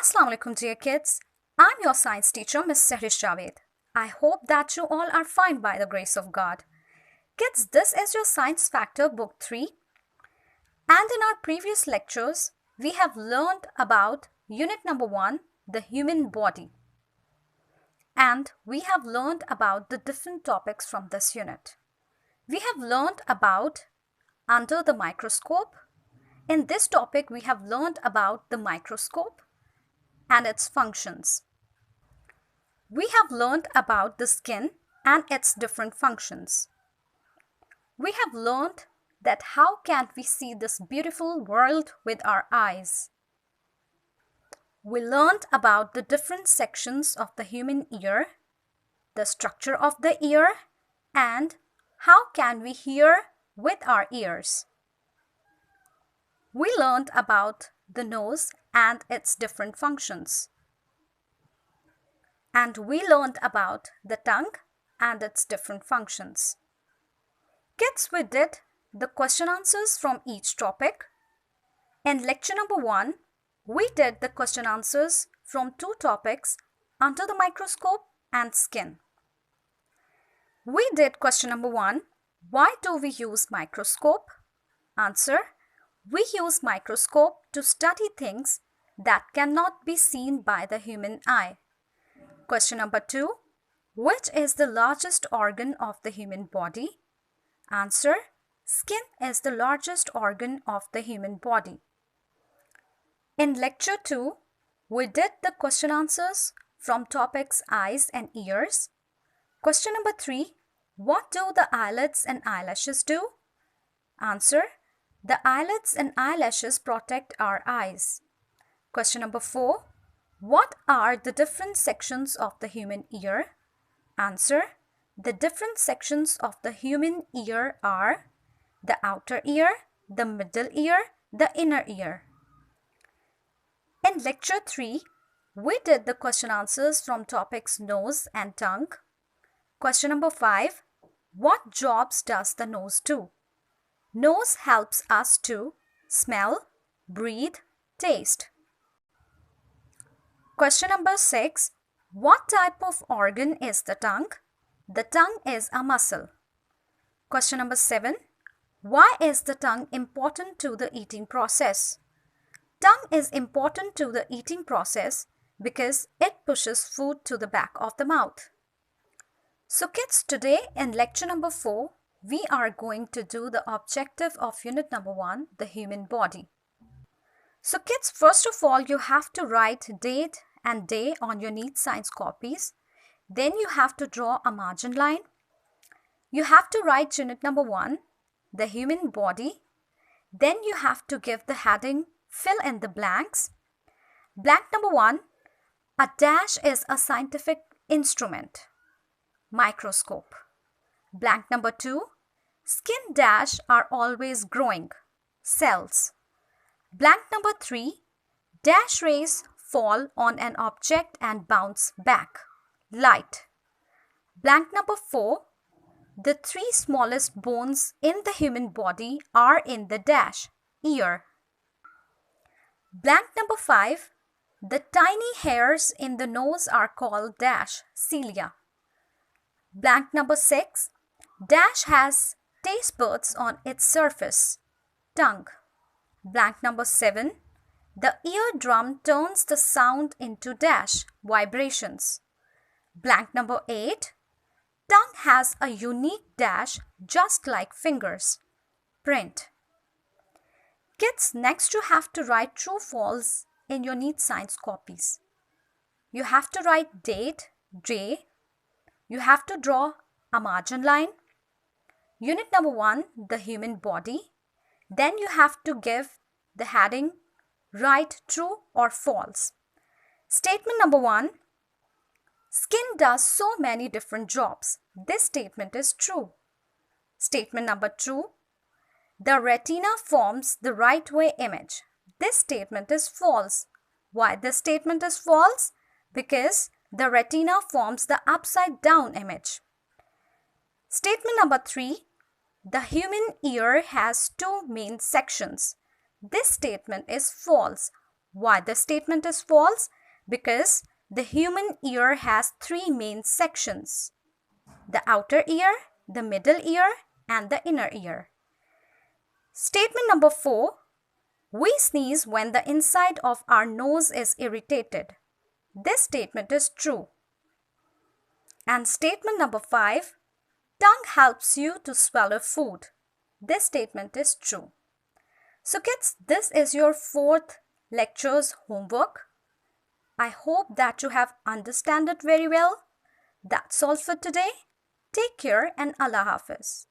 Assalamu alaikum dear kids. I'm your science teacher Miss Sehrish Javed. I hope that you all are fine by the grace of God. Kids, this is your Science Factor Book 3 and in our previous lectures we have learned about unit number 1, the human body. And we have learned about the different topics from this unit. We have learned about under the microscope. In this topic we have learned about the microscope and its functions. We have learned about the skin and its different functions. We have learned that how can we see this beautiful world with our eyes. We learned about the different sections of the human ear, the structure of the ear, and how can we hear with our ears. We learned about the nose and its different functions. And we learned about the tongue and its different functions. Kids, we did the question answers from each topic. In lecture number 1, we did the question answers from 2 topics, under the microscope and skin. We did question number 1, why do we use microscope? Answer, we use microscope to study things that cannot be seen by the human eye. Question number 2, which is the largest organ of the human body? Answer, skin is the largest organ of the human body. In lecture 2, we did the question answers from topics eyes and ears. Question number 3, what do the eyelids and eyelashes do? Answer, the eyelids and eyelashes protect our eyes. Question number 4, what are the different sections of the human ear? Answer, the different sections of the human ear are the outer ear, the middle ear, the inner ear. In lecture 3, we did the question answers from topics nose and tongue. Question number 5, what jobs does the nose do? Nose helps us to smell, breathe, taste. Question number 6, what type of organ is the tongue? The tongue is a muscle. Question number 7, why is the tongue important to the eating process? Tongue is important to the eating process because it pushes food to the back of the mouth. So kids, today in lecture number 4, we are going to do the objective of unit number 1, the human body. So kids, first of all, you have to write date and day on your neat science copies. Then you have to draw a margin line. You have to write unit number 1, the human body. Then you have to give the heading, fill in the blanks. Blank number 1, a dash is a scientific instrument. Microscope. Blank number 2, skin dash are always growing. Cells. Blank number 3, dash rays fall on an object and bounce back. Light. Blank number 4, the 3 smallest bones in the human body are in the dash, ear. Blank number 5, the tiny hairs in the nose are called dash, cilia. Blank number 6, dash has taste buds on its surface, tongue. Blank number 7, the eardrum turns the sound into dash, vibrations. Blank number 8, tongue has a unique dash just like fingers, print. Kids, next you have to write true false in your neat science copies. You have to write date, day. You have to draw a margin line. Unit number 1, the human body. Then you have to give the heading, write true or false. Statement number 1, skin does so many different jobs. This statement is true. Statement number 2, the retina forms the right way image. This statement is false. Why this statement is false? Because the retina forms the upside down image. Statement number 3, the human ear has 2 main sections. This statement is false. Why the statement is false? Because the human ear has three main sections: the outer ear, the middle ear, and the inner ear. Statement number 4. We sneeze when the inside of our nose is irritated. This statement is true. And statement number 5. Tongue helps you to swallow food. This statement is true. So kids, this is your 4th lecture's homework. I hope that you have understood it very well. That's all for today. Take care and Allah Hafiz.